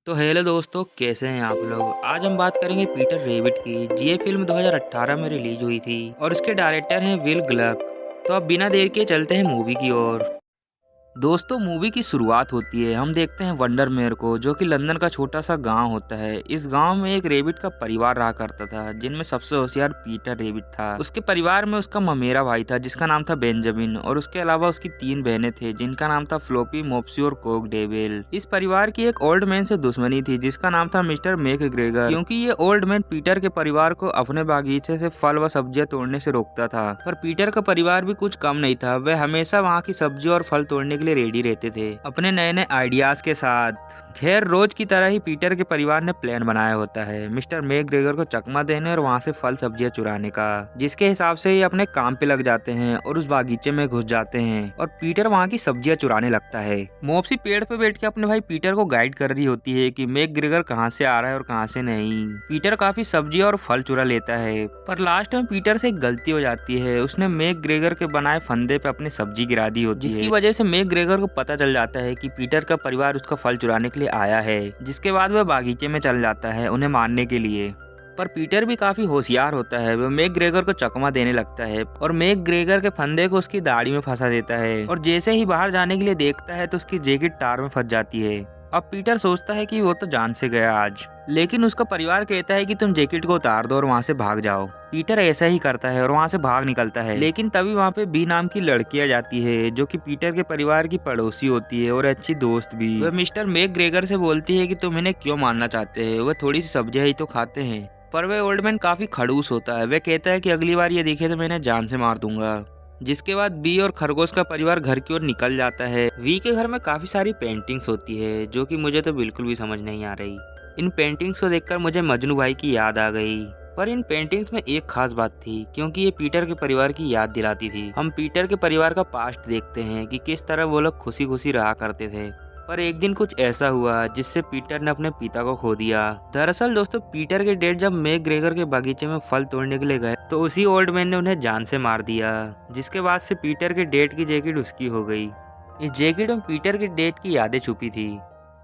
तो हेलो दोस्तों, कैसे हैं आप लोग। आज हम बात करेंगे पीटर रेबिट की। ये फिल्म 2018 में रिलीज हुई थी और इसके डायरेक्टर हैं विल ग्लक। तो अब बिना देर के चलते हैं मूवी की ओर। दोस्तों, मूवी की शुरुआत होती है। हम देखते हैं वंडरमेयर को, जो कि लंदन का छोटा सा गांव होता है। इस गांव में एक रेबिट का परिवार रहा करता था, जिनमें सबसे होशियार पीटर रेबिट था। उसके परिवार में उसका ममेरा भाई था, जिसका नाम था बेंजामिन, और उसके अलावा उसकी 3 बहनें थे, जिनका नाम था फ्लोपी, मोप्सी और कोक डेविल। इस परिवार की एक ओल्ड मैन से दुश्मनी थी, जिसका नाम था मिस्टर मैकग्रेगर, क्योंकि ये ओल्ड मैन पीटर के परिवार को अपने बागीचे से फल व सब्जियां तोड़ने से रोकता था। पर पीटर का परिवार भी कुछ कम नहीं था। वह हमेशा वहाँ की सब्जी और फल तोड़ने के लिए रेडी रहते थे, अपने नए नए आइडियाज के साथ। खैर, रोज की तरह ही पीटर के परिवार ने प्लान बनाया होता है मिस्टर मैकग्रेगर को चकमा देने और वहाँ से फल सब्जियां चुराने का, जिसके हिसाब से ये अपने काम पे लग जाते हैं और उस बागीचे में घुस जाते हैं और पीटर वहाँ की सब्जियां चुराने लगता है। मोप्सी पेड़ पे बैठ के अपने भाई पीटर को गाइड कर रही होती है कि मैकग्रेगर कहाँ से आ रहा है और कहाँ से नहीं। पीटर काफी सब्जी और फल चुरा लेता है, पर लास्ट में पीटर से एक गलती हो जाती है। उसने मैकग्रेगर के बनाए फंदे पे अपनी सब्जी गिरा दी होती है, जिसकी वजह से मैकग्रेगर को पता चल जाता है कि पीटर का परिवार उसका फल चुराने के लिए आया है। जिसके बाद वह बागीचे में चल जाता है उन्हें मारने के लिए। पर पीटर भी काफी होशियार होता है। वह मैकग्रेगर को चकमा देने लगता है और मैकग्रेगर के फंदे को उसकी दाढ़ी में फंसा देता है, और जैसे ही बाहर जाने के लिए देखता है तो उसकी जैकेट तार में फंस जाती है। अब पीटर सोचता है कि वो तो जान से गया आज, लेकिन उसका परिवार कहता है कि तुम जैकेट को उतार दो और वहाँ से भाग जाओ। पीटर ऐसा ही करता है और वहाँ से भाग निकलता है, लेकिन तभी वहाँ पे बी नाम की लड़की आ जाती है, जो कि पीटर के परिवार की पड़ोसी होती है और अच्छी दोस्त भी। वह मिस्टर मैकग्रेगर से बोलती है कि तुम इन्हें क्यों मारना चाहते हैं, वह थोड़ी सी सब्जियां ही तो खाते हैं। पर वह ओल्ड मैन काफी खड़ूस होता है। वह कहता है कि अगली बार ये दिखे तो मैं इन्हें जान से मार दूंगा। जिसके बाद बी और खरगोश का परिवार घर की ओर निकल जाता है। वी के घर में काफी सारी पेंटिंग्स होती है, जो कि मुझे तो बिल्कुल भी समझ नहीं आ रही। इन पेंटिंग्स को देखकर मुझे मजनू भाई की याद आ गई। पर इन पेंटिंग्स में एक खास बात थी, क्योंकि ये पीटर के परिवार की याद दिलाती थी। हम पीटर के परिवार का पास्ट देखते हैं कि किस तरह वो लोग खुशी खुशी रहा करते थे। पर एक दिन कुछ ऐसा हुआ जिससे पीटर ने अपने पिता को खो दिया। दरअसल दोस्तों, पीटर के डैड जब मैकग्रेगर के बगीचे में फल तोड़ने के लिए गए तो उसी ओल्ड मैन ने उन्हें जान से मार दिया। जिसके बाद से पीटर के डैड की जैकेट उसकी हो गई। इस जैकेट में पीटर के डैड की यादें छुपी थी।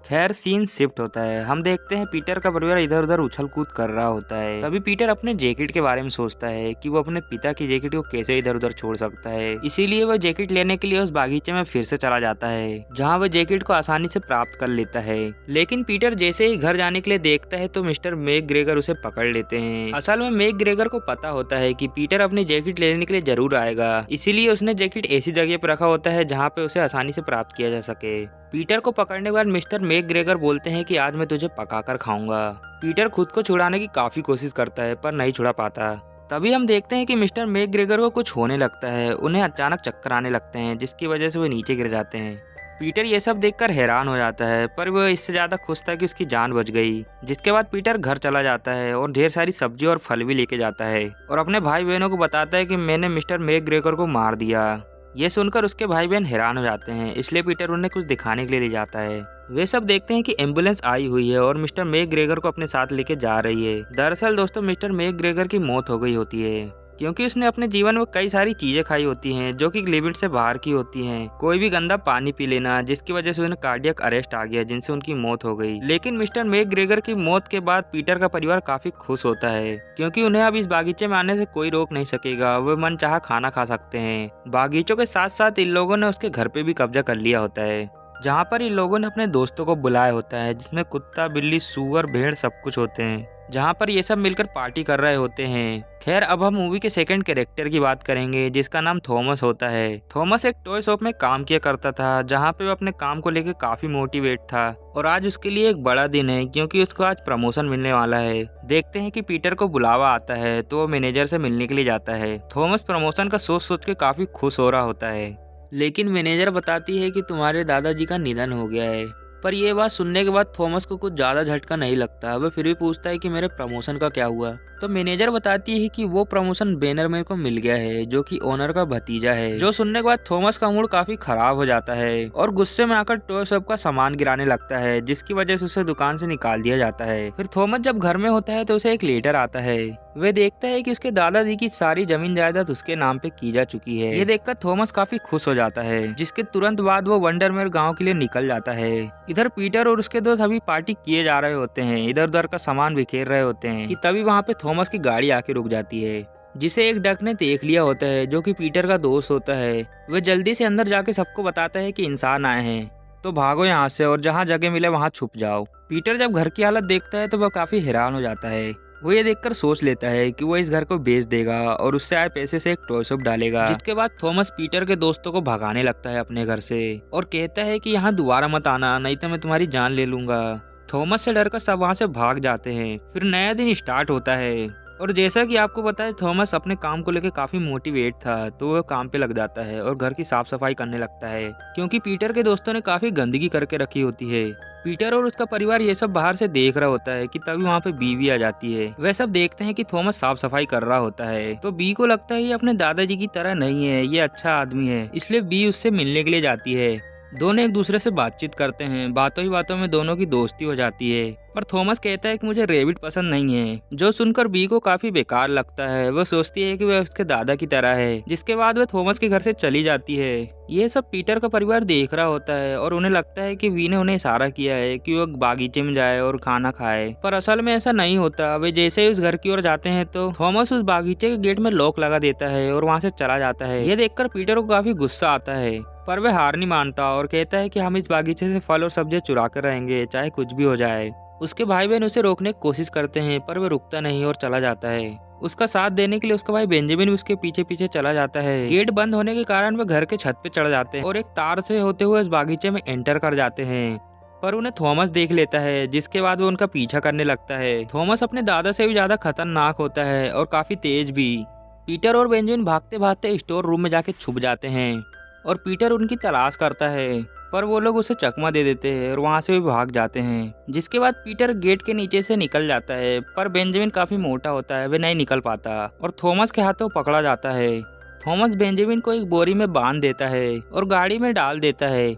खैर, सीन शिफ्ट होता है। हम देखते हैं पीटर का परिवार इधर उधर उछल कूद कर रहा होता है। तभी पीटर अपने जैकेट के बारे में सोचता है कि वो अपने पिता की जैकेट को कैसे इधर उधर छोड़ सकता है। इसीलिए वह जैकेट लेने के लिए उस बागीचे में फिर से चला जाता है, जहाँ वह जैकेट को आसानी से प्राप्त कर लेता है। लेकिन पीटर जैसे ही घर जाने के लिए देखता है तो मिस्टर मैकग्रेगर उसे पकड़ लेते हैं। असल में मैकग्रेगर को पता होता है कि पीटर अपनी जैकेट लेने के लिए जरूर आएगा, इसीलिए उसने जैकेट ऐसी जगह पर रखा होता है जहाँ पे उसे आसानी से प्राप्त किया जा सके। पीटर को पकड़ने के बाद मिस्टर मैकग्रेगर बोलते हैं कि आज मैं तुझे पकाकर खाऊंगा। पीटर खुद को छुड़ाने की काफी कोशिश करता है, पर नहीं छुड़ा पाता। तभी हम देखते हैं कि मिस्टर मैकग्रेगर को कुछ होने लगता है। उन्हें अचानक चक्कर आने लगते हैं, जिसकी वजह से वो नीचे गिर जाते हैं। पीटर ये सब देखकर हैरान हो जाता है, पर वो इससे ज्यादा खुश था कि उसकी जान बच गई। जिसके बाद पीटर घर चला जाता है और ढेर सारी सब्जी और फल भी लेके जाता है, और अपने भाई बहनों को बताता है कि मैंने मिस्टर मैकग्रेगर को मार दिया। ये सुनकर उसके भाई बहन हैरान हो जाते हैं, इसलिए पीटर उन्हें कुछ दिखाने के लिए ले जाता है। वे सब देखते हैं कि एम्बुलेंस आई हुई है और मिस्टर मैकग्रेगर को अपने साथ लेके जा रही है। दरअसल दोस्तों, मिस्टर मैकग्रेगर की मौत हो गई होती है, क्योंकि उसने अपने जीवन में कई सारी चीजें खाई होती हैं जो कि लिमिट से बाहर की होती हैं। कोई भी गंदा पानी पी लेना, जिसकी वजह से उन्हें कार्डियक अरेस्ट आ गया, जिनसे उनकी मौत हो गई। लेकिन मिस्टर मैकग्रेगर की मौत के बाद पीटर का परिवार काफी खुश होता है, क्योंकि उन्हें अब इस बागीचे में आने से कोई रोक नहीं सकेगा। वे मनचाहा खाना खा सकते हैं। बागीचों के साथ साथ इन लोगों ने उसके घर पे भी कब्जा कर लिया होता है, जहाँ पर इन लोगों ने अपने दोस्तों को बुलाया होता है, जिसमें कुत्ता, बिल्ली, सूअर, भेड़ सब कुछ होते हैं, जहाँ पर ये सब मिलकर पार्टी कर रहे होते हैं। खैर, अब हम मूवी के सेकंड कैरेक्टर की बात करेंगे, जिसका नाम थॉमस होता है। थॉमस एक टॉय शॉप में काम किया करता था, जहाँ पे वो अपने काम को लेकर काफी मोटिवेट था, और आज उसके लिए एक बड़ा दिन है, क्योंकि उसको आज प्रमोशन मिलने वाला है। देखते हैं कि पीटर को बुलावा आता है तो वो मैनेजर से मिलने के लिए जाता है। थॉमस प्रमोशन का सोच सोच के काफी खुश हो रहा होता है, लेकिन मैनेजर बताती है कि तुम्हारे दादाजी का निधन हो गया है। पर यह बात सुनने के बाद थॉमस को कुछ ज्यादा झटका नहीं लगता। वह फिर भी पूछता है कि मेरे प्रमोशन का क्या हुआ। तो मैनेजर बताती है कि वो प्रमोशन बैनर मैन को मिल गया है, जो कि ओनर का भतीजा है। जो सुनने के बाद थॉमस का मूड काफी खराब हो जाता है और गुस्से में आकर टॉय शॉप का सामान गिराने लगता है, जिसकी वजह से उसे दुकान से निकाल दिया जाता है। फिर थॉमस जब घर में होता है तो उसे एक लेटर आता है, वे देखता है कि उसके दादाजी की सारी जमीन जायदाद उसके नाम पे की जा चुकी है। ये देखकर थॉमस काफी खुश हो जाता है, जिसके तुरंत बाद वो वंडरमेयर गांव के लिए निकल जाता है। इधर पीटर और उसके दोस्त अभी पार्टी किए जा रहे होते हैं, इधर उधर का सामान बिखेर रहे होते हैं कि तभी वहाँ पे थॉमस की गाड़ी आके रुक जाती है, जिसे एक डक ने देख लिया होता है, जो कि पीटर का दोस्त होता है। वह जल्दी से अंदर जाके सबको बताता है कि इंसान आए हैं, तो भागो यहाँ से और जहाँ जगह मिले वहाँ छुप जाओ। पीटर जब घर की हालत देखता है तो वह काफी हैरान हो जाता है। वो ये देखकर सोच लेता है कि वो इस घर को बेच देगा और उससे आए पैसे से एक टॉय शॉप डालेगा। जिसके बाद थॉमस पीटर के दोस्तों को भगाने लगता है अपने घर से और कहता है कि यहाँ दोबारा मत आना, नहीं तो मैं तुम्हारी जान ले लूंगा। थॉमस से डरकर सब वहाँ से भाग जाते हैं। फिर नया दिन स्टार्ट होता है और जैसा कि आपको पता है थॉमस अपने काम को लेकर काफी मोटिवेट था, तो वह काम पे लग जाता है और घर की साफ सफाई करने लगता है, क्योंकि पीटर के दोस्तों ने काफी गंदगी करके रखी होती है। पीटर और उसका परिवार ये सब बाहर से देख रहा होता है कि तभी वहाँ पे बी आ जाती है। वह सब देखते हैं कि थॉमस साफ सफाई कर रहा होता है, तो बी को लगता है ये अपने दादाजी की तरह नहीं है, ये अच्छा आदमी है, इसलिए बी उससे मिलने के लिए जाती है। दोनों एक दूसरे से बातचीत करते हैं, बातों ही बातों में दोनों की दोस्ती हो जाती है। पर थॉमस कहता है कि मुझे रेबिट पसंद नहीं है, जो सुनकर बी को काफी बेकार लगता है। वो सोचती है कि वह उसके दादा की तरह है, जिसके बाद वह थॉमस के घर से चली जाती है। ये सब पीटर का परिवार देख रहा होता है और उन्हें लगता है कि वी ने उन्हें इशारा किया है कि वो बागीचे में जाए और खाना खाए, पर असल में ऐसा नहीं होता। वे जैसे ही उस घर की ओर जाते हैं तो थॉमस उस बागीचे के गेट में लॉक लगा देता है और वहाँ से चला जाता है। ये देखकर पीटर को काफी गुस्सा आता है, पर वह हार नहीं मानता और कहता है कि हम इस बागीचे से फल और सब्जियां चुरा कर रहेंगे, चाहे कुछ भी हो जाए। उसके भाई बहन उसे रोकने की कोशिश करते हैं, पर वह रुकता नहीं और चला जाता है। उसका साथ देने के लिए उसका भाई बेंजामिन उसके पीछे पीछे चला जाता है। गेट बंद होने के कारण वह घर के छत पे चढ़ जाते हैं और एक तार से होते हुए इस बागीचे में एंटर कर जाते हैं, पर उन्हें थॉमस देख लेता है, जिसके बाद वो उनका पीछा करने लगता है। थॉमस अपने दादा से भी ज्यादा खतरनाक होता है और काफी तेज भी। पीटर और बेंजामिन भागते भागते स्टोर रूम में जाके छुप जाते हैं और पीटर उनकी तलाश करता है, पर वो लोग उसे चकमा दे देते हैं और वहाँ से भी भाग जाते हैं। जिसके बाद पीटर गेट के नीचे से निकल जाता है, पर बेंजामिन काफी मोटा होता है, वह नहीं निकल पाता और थॉमस के हाथों पकड़ा जाता है। थॉमस बेंजामिन को एक बोरी में बांध देता है और गाड़ी में डाल देता है।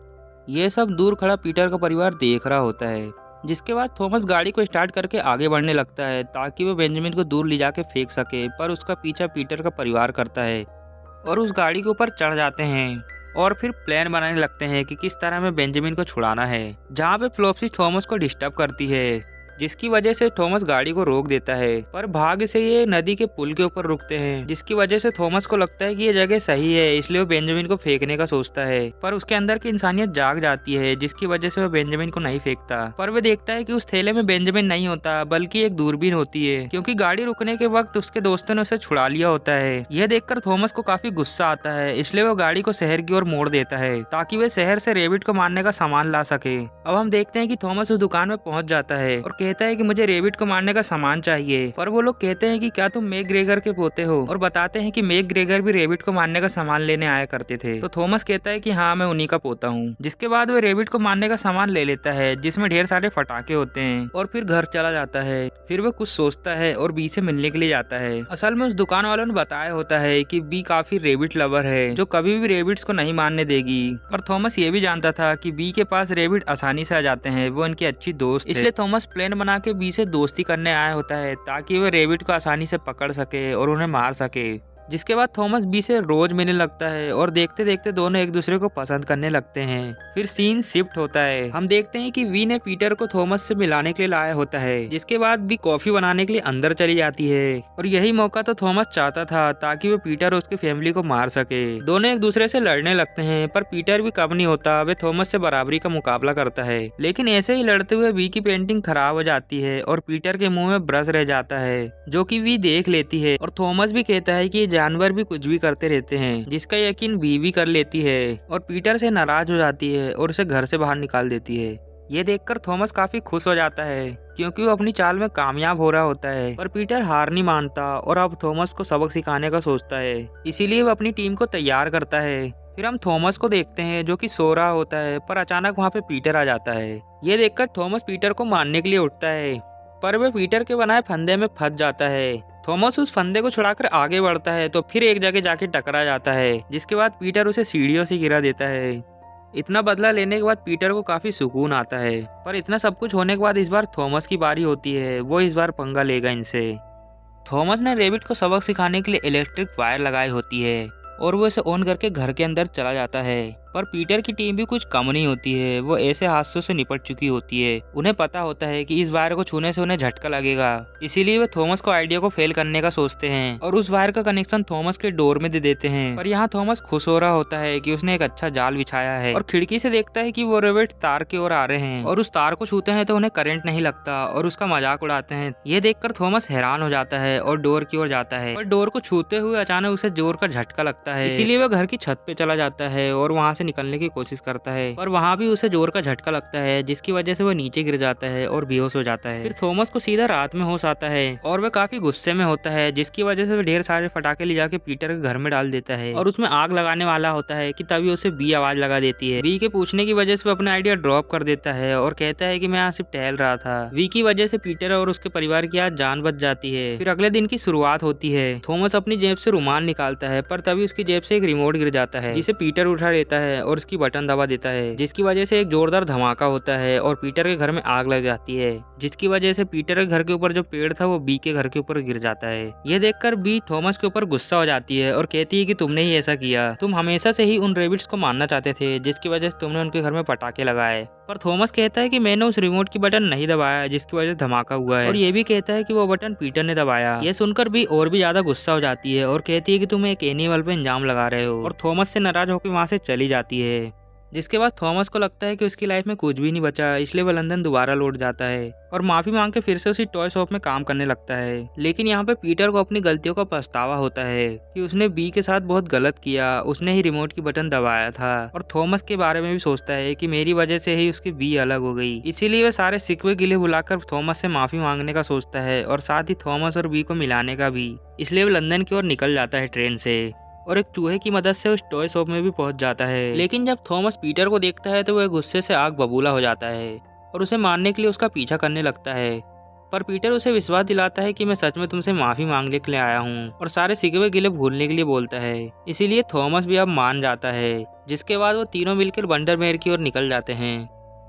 ये सब दूर खड़ा पीटर का परिवार देख रहा होता है। जिसके बाद थॉमस गाड़ी को स्टार्ट करके आगे बढ़ने लगता है ताकि वो बेंजामिन को दूर ले जाके फेंक सके, पर उसका पीछा पीटर का परिवार करता है और उस गाड़ी के ऊपर चढ़ जाते हैं और फिर प्लान बनाने लगते हैं कि किस तरह में बेंजामिन को छुड़ाना है। जहाँ पे फ्लॉप्सी थॉमस को डिस्टर्ब करती है, जिसकी वजह से थॉमस गाड़ी को रोक देता है, पर भाग्य से ये नदी के पुल के ऊपर रुकते हैं, जिसकी वजह से थॉमस को लगता है कि ये जगह सही है, इसलिए वो बेंजामिन को फेंकने का सोचता है। पर उसके अंदर की इंसानियत जाग जाती है, जिसकी वजह से वो बेंजामिन को नहीं फेंकता। पर वो देखता है कि उस थैले में बेंजामिन नहीं होता, बल्कि एक दूरबीन होती है, क्योंकि गाड़ी रुकने के वक्त उसके दोस्तों ने उसे छुड़ा लिया होता है। यह देखकर थॉमस को काफी गुस्सा आता है, इसलिए वो गाड़ी को शहर की ओर मोड़ देता है ताकि वे शहर से रेबिट को मारने का सामान ला सके। अब हम देखते हैं कि थॉमस उस दुकान में पहुंच जाता है और कहता है कि मुझे रेबिट को मारने का सामान चाहिए, पर वो लोग कहते हैं कि क्या तुम मैक ग्रेगर के पोते हो, और बताते हैं कि मैक ग्रेगर भी रेबिट को मारने का सामान लेने आया करते थे। तो थॉमस कहता है कि हाँ, मैं उन्हीं का पोता हूँ। जिसके बाद वो रेबिट को मारने का सामान ले लेता है, जिसमें ढेर सारे फटाके होते हैं, और फिर घर चला जाता है। फिर वो कुछ सोचता है और बी से मिलने के लिए जाता है। असल में उस दुकान वालों ने बताया होता है कि बी काफी रेबिट लवर है, जो कभी भी रेबिट्स को नहीं मारने देगी। पर थॉमस ये भी जानता था कि बी के पास रेबिट आसानी से आ जाते हैं, वो उनकी अच्छी दोस्त, इसलिए थॉमस प्लान बना के बी से दोस्ती करने आया होता है ताकि वह रेबिट को आसानी से पकड़ सके और उन्हें मार सके। जिसके बाद थॉमस बी से रोज मिलने लगता है और देखते देखते दोनों एक दूसरे को पसंद करने लगते हैं। फिर सीन शिफ्ट होता है। हम देखते हैं कि वी ने पीटर को थॉमस से मिलाने के लिए लाया होता है। जिसके बाद बी कॉफी बनाने के लिए अंदर चली जाती है और यही मौका तो थॉमस चाहता था ताकि वो पीटर और उसकी फैमिली को मार सके। दोनों एक दूसरे से लड़ने लगते हैं, पर पीटर भी कम नहीं होता, वे थॉमस से बराबरी का मुकाबला करता है। लेकिन ऐसे ही लड़ते हुए वी की पेंटिंग खराब हो जाती है और पीटर के मुंह में ब्रश रह जाता है, जो कि वी देख लेती है। और थॉमस भी कहता है कि जानवर भी कुछ भी करते रहते हैं, जिसका यकीन भी कर लेती है और पीटर से नाराज हो जाती है और उसे घर से बाहर निकाल देती है। ये देखकर थॉमस काफी खुश हो जाता है, क्योंकि वो अपनी चाल में कामयाब हो रहा होता है। पर पीटर हार नहीं मानता और अब थॉमस को सबक सिखाने का सोचता है, इसीलिए वो अपनी टीम को तैयार करता है। फिर हम थॉमस को देखते हैं जो कि सो रहा होता है, पर अचानक वहाँ पे पीटर आ जाता है। ये देखकर थॉमस पीटर को मारने के लिए उठता है, पर वह पीटर के बनाए फंदे में फंस जाता है। थॉमस उस फंदे को छुड़ाकर आगे बढ़ता है तो फिर एक जगह जाके टकरा जाता है, जिसके बाद पीटर उसे सीढ़ियों से गिरा देता है। इतना बदला लेने के बाद पीटर को काफी सुकून आता है, पर इतना सब कुछ होने के बाद इस बार थॉमस की बारी होती है। वो इस बार पंगा लेगा इनसे। थॉमस ने रेबिट को सबक सिखाने के लिए इलेक्ट्रिक वायर लगाई होती है और वो इसे ऑन करके घर के अंदर चला जाता है। पर पीटर की टीम भी कुछ कम नहीं होती है, वो ऐसे हादसों से निपट चुकी होती है। उन्हें पता होता है कि इस वायर को छूने से उन्हें झटका लगेगा, इसीलिए वे थॉमस को आइडिया को फेल करने का सोचते हैं और उस वायर का कनेक्शन थॉमस के डोर में दे देते हैं। पर यहाँ थॉमस खुश हो रहा होता है कि उसने एक अच्छा जाल बिछाया है और खिड़की से देखता है कि वो रेबिट तार की ओर आ रहे हैं और उस तार को छूते हैं तो उन्हें करंट नहीं लगता और उसका मजाक उड़ाते हैं। ये देखकर थॉमस हैरान हो जाता है और डोर की ओर जाता है, पर डोर को छूते हुए अचानक उसे जोर का झटका लगता है, इसीलिए वह घर की छत पे चला जाता है और वहाँ से निकलने की कोशिश करता है। पर वहाँ भी उसे जोर का झटका लगता है, जिसकी वजह से वह नीचे गिर जाता है और बेहोश हो जाता है। फिर थॉमस को सीधा रात में होश आता है और वह काफी गुस्से में होता है, जिसकी वजह से वह ढेर सारे पटाखे ले जाके पीटर के घर में डाल देता है और उसमें आग लगाने वाला होता है कि तभी उसे बी आवाज लगा देती है। वी के पूछने की वजह से वह अपना आइडिया ड्रॉप कर देता है और कहता है कि मैं यहाँ सिर्फ टहल रहा था। वी की वजह से पीटर और उसके परिवार की आज जान बच जाती है। फिर अगले दिन की शुरुआत होती है। थॉमस अपनी जेब से रुमाल निकालता है, पर तभी उसकी जेब से एक रिमोट गिर जाता है, जिसे पीटर उठा लेता है और उसकी बटन दबा देता है, जिसकी वजह से एक जोरदार धमाका होता है और पीटर के घर में आग लग जाती है, जिसकी वजह से पीटर के घर के ऊपर जो पेड़ था वो बी के घर के ऊपर गिर जाता है। ये देखकर बी थॉमस के ऊपर गुस्सा हो जाती है और कहती है कि तुमने ही ऐसा किया, तुम हमेशा से ही उन रेबिट्स को मारना चाहते थे, जिसकी वजह से तुमने उनके घर में पटाखे लगाए। पर थॉमस कहता है कि मैंने उस रिमोट की बटन नहीं दबाया जिसकी वजह से धमाका हुआ है, और ये भी कहता है कि वो बटन पीटर ने दबाया। ये सुनकर भी और भी ज्यादा गुस्सा हो जाती है और कहती है कि तुम एक एनिमल पे इल्जाम लगा रहे हो, और थॉमस से नाराज होकर वहाँ से चली जाती है। जिसके बाद थॉमस को लगता है कि उसकी लाइफ में कुछ भी नहीं बचा, इसलिए वो लंदन दोबारा लौट जाता है और माफी मांग के फिर से उसी टॉय शॉप में काम करने लगता है। लेकिन यहाँ पे पीटर को अपनी गलतियों का पछतावा होता है कि उसने बी के साथ बहुत गलत किया, उसने ही रिमोट की बटन दबाया था, और थॉमस के बारे में भी सोचता है कि मेरी वजह से ही उसकी बी अलग हो गई। इसीलिए वह सारे सिकवे गिले बुलाकर थॉमस से माफी मांगने का सोचता है और साथ ही थॉमस और बी को मिलाने का भी। इसलिए वो लंदन की ओर निकल जाता है ट्रेन से और एक चूहे की मदद से उस टॉय शॉप में भी पहुंच जाता है। लेकिन जब थॉमस पीटर को देखता है तो वह गुस्से से आग बबूला हो जाता है और उसे मारने के लिए उसका पीछा करने लगता है। पर पीटर उसे विश्वास दिलाता है कि मैं सच में तुमसे माफी मांगने के लिए आया हूँ और सारे सिकवे गिले भूलने के लिए बोलता है। इसीलिए थॉमस भी अब मान जाता है, जिसके बाद वो तीनों मिलकर वंडरमेयर की ओर निकल जाते हैं।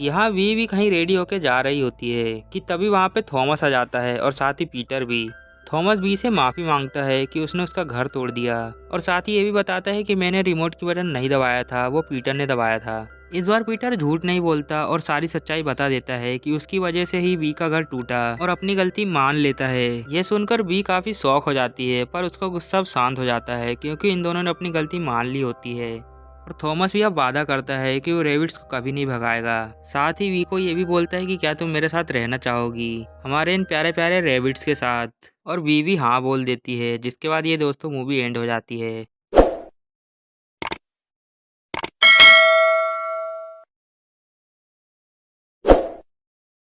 यहाँ वी भी कहीं रेडी होकर जा रही होती है कि तभी वहाँ पे थॉमस आ जाता है और साथ ही पीटर भी। थॉमस बी से माफी मांगता है कि उसने उसका घर तोड़ दिया और साथ ही ये भी बताता है कि मैंने रिमोट की बटन नहीं दबाया था, वो पीटर ने दबाया था। इस बार पीटर झूठ नहीं बोलता और सारी सच्चाई बता देता है कि उसकी वजह से ही बी का घर टूटा और अपनी गलती मान लेता है। यह सुनकर बी काफी शौक हो जाती है, पर उसका गुस्सा अब शांत हो जाता है क्योंकि इन दोनों ने अपनी गलती मान ली होती है। और थॉमस भी अब वादा करता है कि वो रेबिट्स को कभी नहीं भगाएगा। साथ ही वी को ये भी बोलता है कि क्या तुम मेरे साथ रहना चाहोगी हमारे इन प्यारे प्यारे रेबिट्स के साथ, और वी भी हाँ बोल देती है। जिसके बाद ये दोस्तों मूवी एंड हो जाती है।